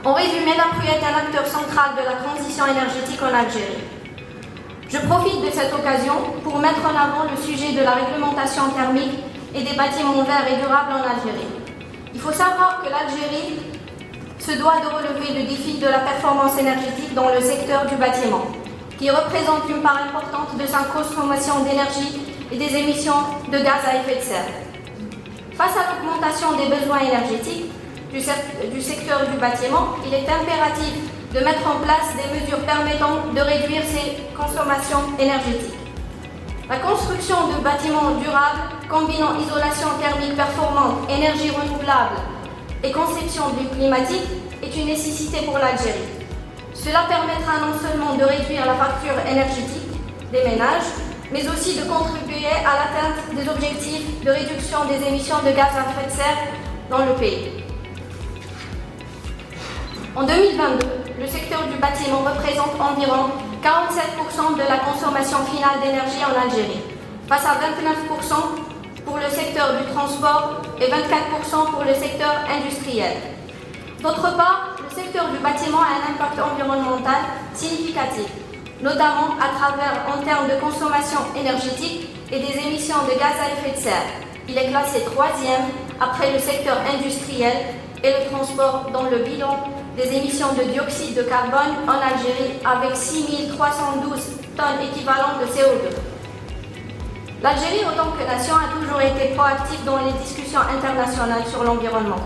En résumé, la pluie est un acteur central de la transition énergétique en Algérie. Je profite de cette occasion pour mettre en avant le sujet de la réglementation thermique et des bâtiments verts et durables en Algérie. Il faut savoir que l'Algérie se doit de relever le défi de la performance énergétique dans le secteur du bâtiment, qui représente une part importante de sa consommation d'énergie et des émissions de gaz à effet de serre. Face à l'augmentation des besoins énergétiques du secteur du bâtiment, il est impératif de mettre en place des mesures permettant de réduire ces consommations énergétiques. La construction de bâtiments durables combinant isolation thermique performante, énergie renouvelable et conception climatique est une nécessité pour l'Algérie. Cela permettra non seulement de réduire la facture énergétique des ménages, mais aussi de contribuer à l'atteinte des objectifs de réduction des émissions de gaz à effet de serre dans le pays. En 2022, le secteur du bâtiment représente environ 47% de la consommation finale d'énergie en Algérie, face à 29% pour le secteur du transport et 24% pour le secteur industriel. D'autre part, le secteur du bâtiment a un impact environnemental significatif, notamment à travers en termes de consommation énergétique et des émissions de gaz à effet de serre. Il est classé 3e après le secteur industriel et le transport dans le bilan des émissions de dioxyde de carbone en Algérie avec 6312 tonnes équivalentes de CO2. L'Algérie, en tant que nation, a toujours été proactive dans les discussions internationales sur l'environnement.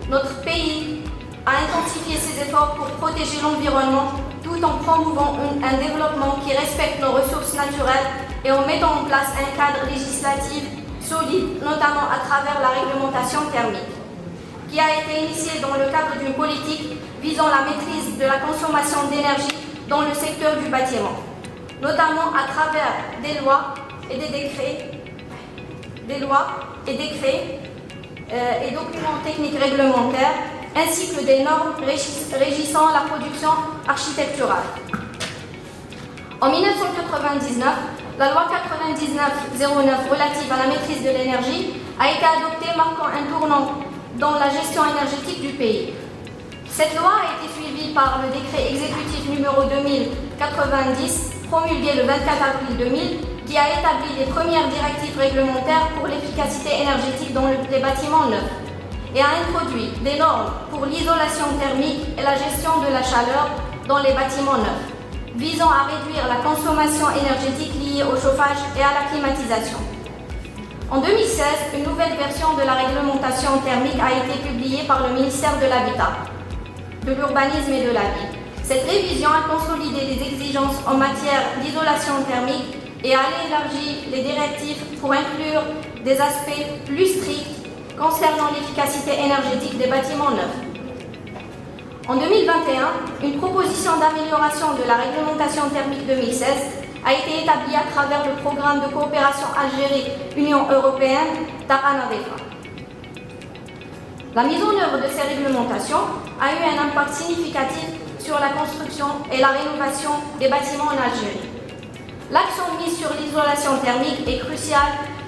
Notre pays a intensifié ses efforts pour protéger l'environnement tout en promouvant un développement qui respecte nos ressources naturelles et en mettant en place un cadre législatif solide, notamment à travers la réglementation thermique, qui a été initiée dans le cadre d'une politique visant la maîtrise de la consommation d'énergie dans le secteur du bâtiment, notamment à travers des lois et décrets et documents techniques réglementaires, ainsi que des normes régissant la production architecturale. En 1999, la loi 99-09 relative à la maîtrise de l'énergie a été adoptée, marquant un tournant dans la gestion énergétique du pays. Cette loi a été suivie par le décret exécutif numéro 2090, promulgué le 24 avril 2000, qui a établi les premières directives réglementaires pour l'efficacité énergétique dans les bâtiments neufs et a introduit des normes pour l'isolation thermique et la gestion de la chaleur dans les bâtiments neufs, visant à réduire la consommation énergétique liée au chauffage et à la climatisation. En 2016, une nouvelle version de la réglementation thermique a été publiée par le ministère de l'Habitat, de l'Urbanisme et de la Ville. Cette révision a consolidé les exigences en matière d'isolation thermique et a élargi les directives pour inclure des aspects plus stricts concernant l'efficacité énergétique des bâtiments neufs. En 2021, une proposition d'amélioration de la réglementation thermique 2016 a été établie à travers le programme de coopération Algérie-Union européenne Tarana-Vefa. La mise en œuvre de ces réglementations a eu un impact significatif sur la construction et la rénovation des bâtiments en Algérie. L'accent mis sur l'isolation thermique est crucial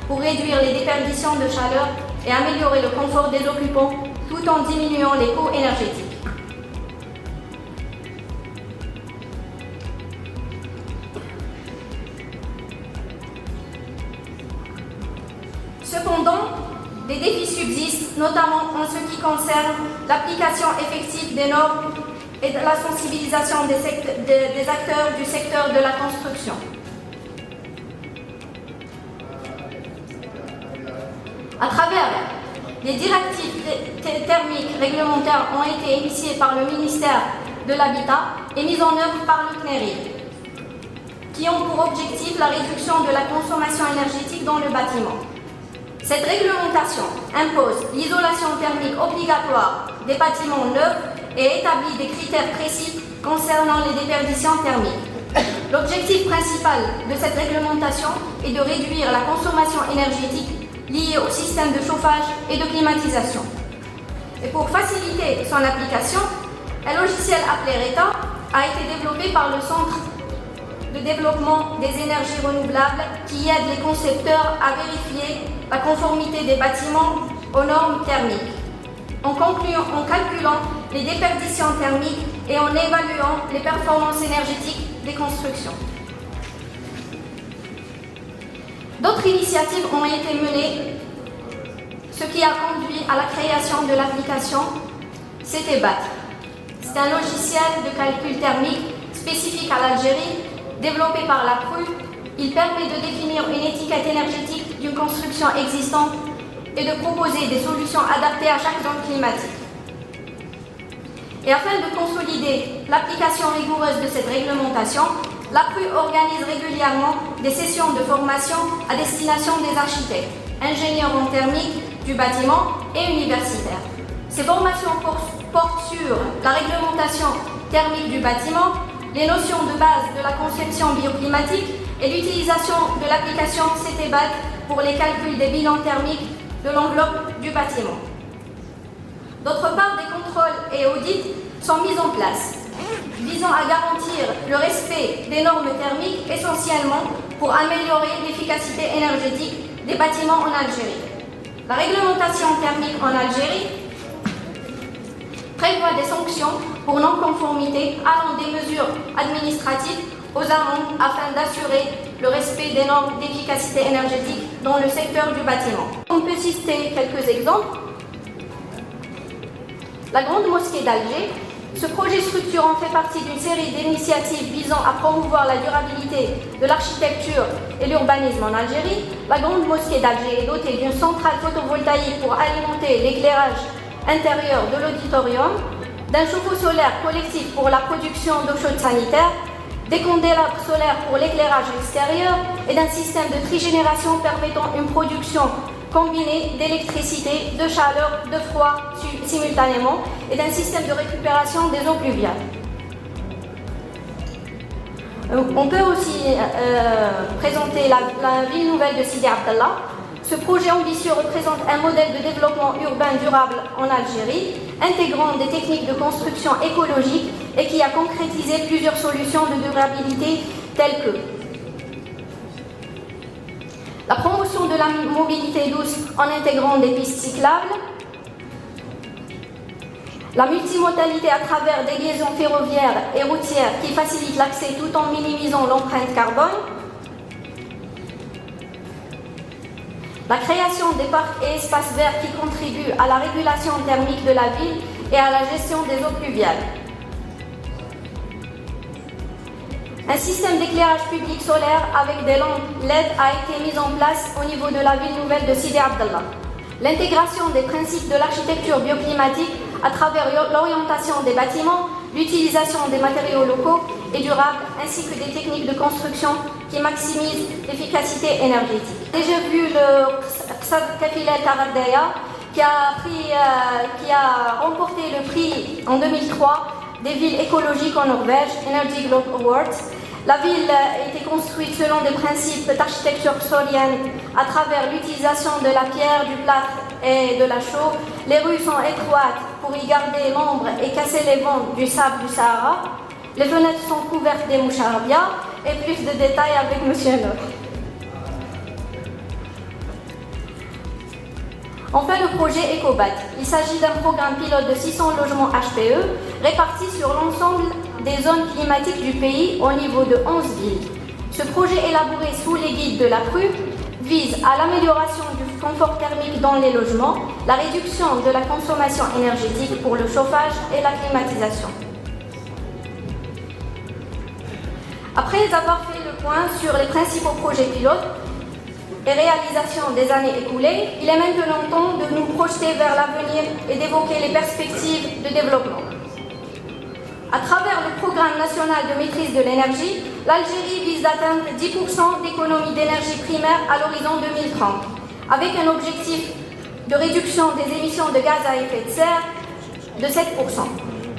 pour réduire les déperditions de chaleur et améliorer le confort des occupants tout en diminuant les coûts énergétiques. Cependant, des défis subsistent, notamment en ce qui concerne l'application effective des normes et de la sensibilisation des acteurs du secteur de la construction. À travers les directives thermiques réglementaires ont été initiées par le ministère de l'Habitat et mises en œuvre par le CNERI, qui ont pour objectif la réduction de la consommation énergétique dans le bâtiment. Cette réglementation impose l'isolation thermique obligatoire des bâtiments neufs et établit des critères précis concernant les déperditions thermiques. L'objectif principal de cette réglementation est de réduire la consommation énergétique liée au système de chauffage et de climatisation. Et pour faciliter son application, un logiciel appelé RETA a été développé par le Centre de développement des énergies renouvelables qui aide les concepteurs à vérifier la conformité des bâtiments aux normes thermiques en calculant les déperditions thermiques et en évaluant les performances énergétiques des constructions. D'autres initiatives ont été menées, ce qui a conduit à la création de l'application CTBAT. C'est un logiciel de calcul thermique spécifique à l'Algérie, développé par la CRU. Il permet de définir une étiquette énergétique d'une construction existante et de proposer des solutions adaptées à chaque zone climatique. Et afin de consolider l'application rigoureuse de cette réglementation, la CRU organise régulièrement des sessions de formation à destination des architectes, ingénieurs en thermique du bâtiment et universitaires. Ces formations portent sur la réglementation thermique du bâtiment, les notions de base de la conception bioclimatique et l'utilisation de l'application CTBAT pour les calculs des bilans thermiques de l'enveloppe du bâtiment. D'autre part, des contrôles et audits sont mis en place, visant à garantir le respect des normes thermiques essentiellement pour améliorer l'efficacité énergétique des bâtiments en Algérie. La réglementation thermique en Algérie prévoit des sanctions pour non-conformité allant des mesures administratives aux amendes afin d'assurer le respect des normes d'efficacité énergétique dans le secteur du bâtiment. On peut citer quelques exemples. La Grande Mosquée d'Alger. Ce projet structurant fait partie d'une série d'initiatives visant à promouvoir la durabilité de l'architecture et l'urbanisme en Algérie. La Grande Mosquée d'Alger est dotée d'une centrale photovoltaïque pour alimenter l'éclairage intérieur de l'auditorium, d'un chauffe-eau solaire collectif pour la production d'eau chaude sanitaire, des candélabres solaires pour l'éclairage extérieur et d'un système de trigénération permettant une production combinée d'électricité, de chaleur, de froid simultanément et d'un système de récupération des eaux pluviales. On peut aussi présenter la ville nouvelle de Sidi Abdallah. Ce projet ambitieux représente un modèle de développement urbain durable en Algérie, intégrant des techniques de construction écologique et qui a concrétisé plusieurs solutions de durabilité telles que la promotion de la mobilité douce en intégrant des pistes cyclables, la multimodalité à travers des liaisons ferroviaires et routières qui facilitent l'accès tout en minimisant l'empreinte carbone, la création des parcs et espaces verts qui contribuent à la régulation thermique de la ville et à la gestion des eaux pluviales. Un système d'éclairage public solaire avec des lampes LED a été mis en place au niveau de la ville nouvelle de Sidi Abdallah. L'intégration des principes de l'architecture bioclimatique à travers l'orientation des bâtiments, l'utilisation des matériaux locaux et durables, ainsi que des techniques de construction qui maximisent l'efficacité énergétique. J'ai déjà vu le Qsad Kafilat Taradaya qui a remporté le prix en 2003 des villes écologiques en Norvège, Energy Globe Awards. La ville a été construite selon des principes d'architecture saurienne à travers l'utilisation de la pierre, du plâtre et de la chaux. Les rues sont étroites pour y garder l'ombre et casser les vents du sable du Sahara. Les fenêtres sont couvertes des moucharabia et plus de détails avec Monsieur Nour. Enfin, le projet EcoBat. Il s'agit d'un programme pilote de 600 logements HPE répartis sur l'ensemble des zones climatiques du pays au niveau de 11 villes. Ce projet élaboré sous l'égide de la CRU vise à l'amélioration du confort thermique dans les logements, la réduction de la consommation énergétique pour le chauffage et la climatisation. Après avoir fait le point sur les principaux projets pilotes et réalisations des années écoulées, il est maintenant temps de nous projeter vers l'avenir et d'évoquer les perspectives de développement. À travers le Programme national de maîtrise de l'énergie, l'Algérie vise d'atteindre 10% d'économie d'énergie primaire à l'horizon 2030, avec un objectif de réduction des émissions de gaz à effet de serre de 7%,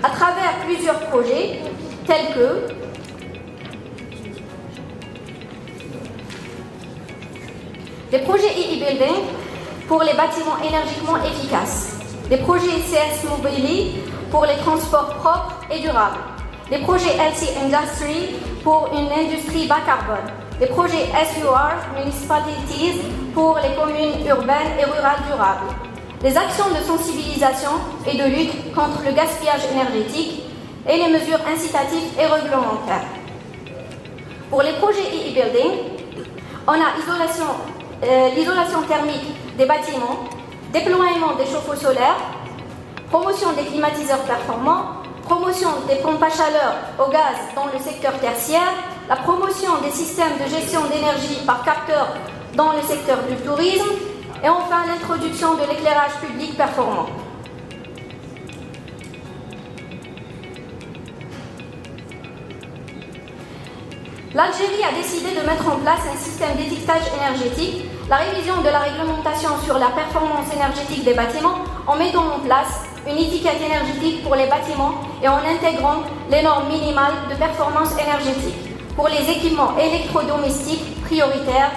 à travers plusieurs projets tels que des projets e-building pour les bâtiments énergiquement efficaces, des projets CS Mobility pour les transports propres et durables, des projets LC Industry pour une industrie bas carbone, des projets SUR Municipalities pour les communes urbaines et rurales durables, les actions de sensibilisation et de lutte contre le gaspillage énergétique et les mesures incitatives et réglementaires. Pour les projets e-building, on a l'isolation thermique des bâtiments, déploiement des chauffe-eau solaires, promotion des climatiseurs performants, promotion des pompes à chaleur au gaz dans le secteur tertiaire, la promotion des systèmes de gestion d'énergie par capteur dans le secteur du tourisme et enfin l'introduction de l'éclairage public performant. L'Algérie a décidé de mettre en place un système d'étiquetage énergétique, la révision de la réglementation sur la performance énergétique des bâtiments en mettant en place une étiquette énergétique pour les bâtiments et en intégrant les normes minimales de performance énergétique pour les équipements électrodomestiques prioritaires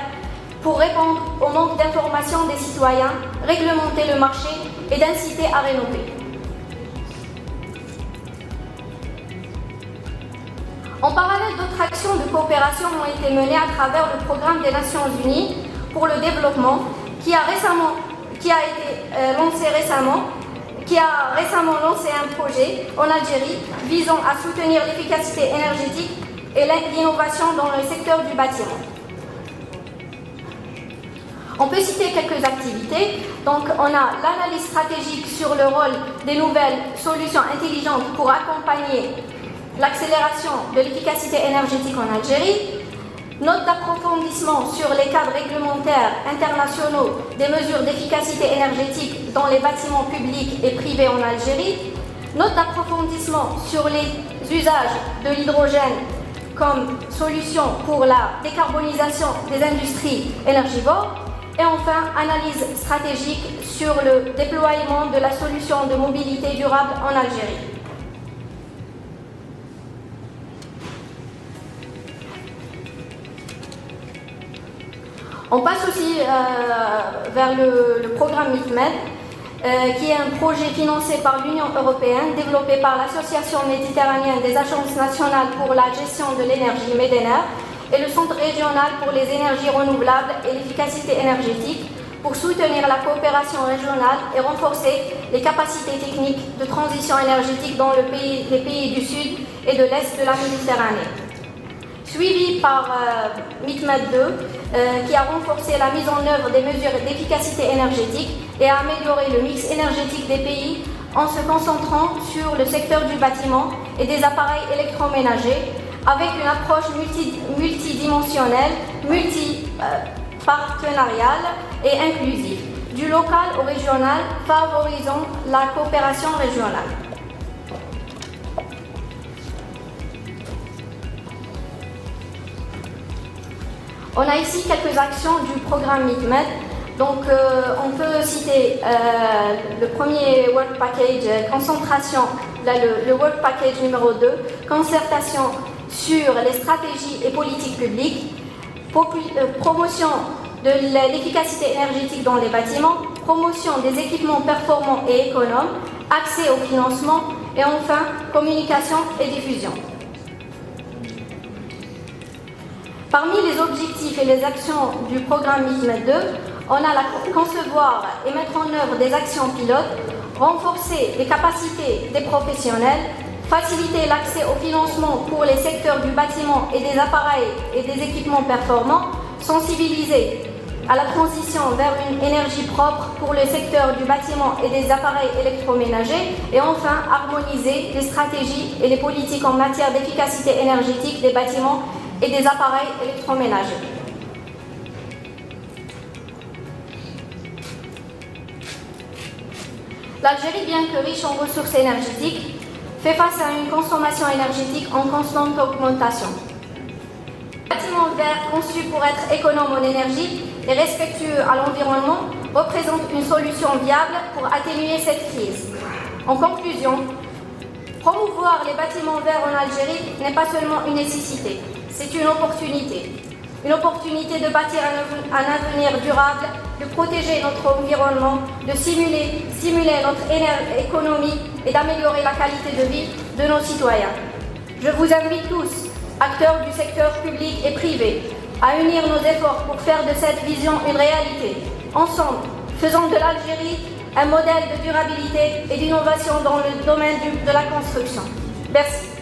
pour répondre au manque d'information des citoyens, réglementer le marché et d'inciter à rénover. En parallèle, d'autres actions de coopération ont été menées à travers le programme des Nations Unies pour le développement qui a récemment lancé un projet en Algérie visant à soutenir l'efficacité énergétique et l'innovation dans le secteur du bâtiment. On peut citer quelques activités. Donc, on a l'analyse stratégique sur le rôle des nouvelles solutions intelligentes pour accompagner l'accélération de l'efficacité énergétique en Algérie, note d'approfondissement sur les cadres réglementaires internationaux des mesures d'efficacité énergétique dans les bâtiments publics et privés en Algérie, note d'approfondissement sur les usages de l'hydrogène comme solution pour la décarbonisation des industries énergivores, et enfin, analyse stratégique sur le déploiement de la solution de mobilité durable en Algérie. On passe aussi vers le programme MITMED, qui est un projet financé par l'Union européenne, développé par l'Association méditerranéenne des agences nationales pour la gestion de l'énergie MEDENER et le Centre régional pour les énergies renouvelables et l'efficacité énergétique pour soutenir la coopération régionale et renforcer les capacités techniques de transition énergétique dans les pays du Sud et de l'Est de la Méditerranée. Suivi par MITMED 2, qui a renforcé la mise en œuvre des mesures d'efficacité énergétique et a amélioré le mix énergétique des pays en se concentrant sur le secteur du bâtiment et des appareils électroménagers avec une approche multidimensionnelle, multipartenariale et inclusive, du local au régional, favorisant la coopération régionale. On a ici quelques actions du programme MITMED. Donc, on peut citer le premier Work Package, concentration, là, le Work Package numéro 2, concertation sur les stratégies et politiques publiques, promotion de l'efficacité énergétique dans les bâtiments, promotion des équipements performants et économes, accès au financement et enfin communication et diffusion. Parmi les objectifs et les actions du programme MITMED 2, on a concevoir et mettre en œuvre des actions pilotes, renforcer les capacités des professionnels, faciliter l'accès au financement pour les secteurs du bâtiment et des appareils et des équipements performants, sensibiliser à la transition vers une énergie propre pour le secteur du bâtiment et des appareils électroménagers et enfin harmoniser les stratégies et les politiques en matière d'efficacité énergétique des bâtiments et des appareils électroménagers. L'Algérie, bien que riche en ressources énergétiques, fait face à une consommation énergétique en constante augmentation. Les bâtiments verts conçus pour être économes en énergie et respectueux à l'environnement représentent une solution viable pour atténuer cette crise. En conclusion, promouvoir les bâtiments verts en Algérie n'est pas seulement une nécessité, c'est une opportunité. Une opportunité de bâtir un avenir durable, de protéger notre environnement, de stimuler notre économie et d'améliorer la qualité de vie de nos citoyens. Je vous invite tous, acteurs du secteur public et privé, à unir nos efforts pour faire de cette vision une réalité. Ensemble, faisons de l'Algérie un modèle de durabilité et d'innovation dans le domaine de la construction. Merci.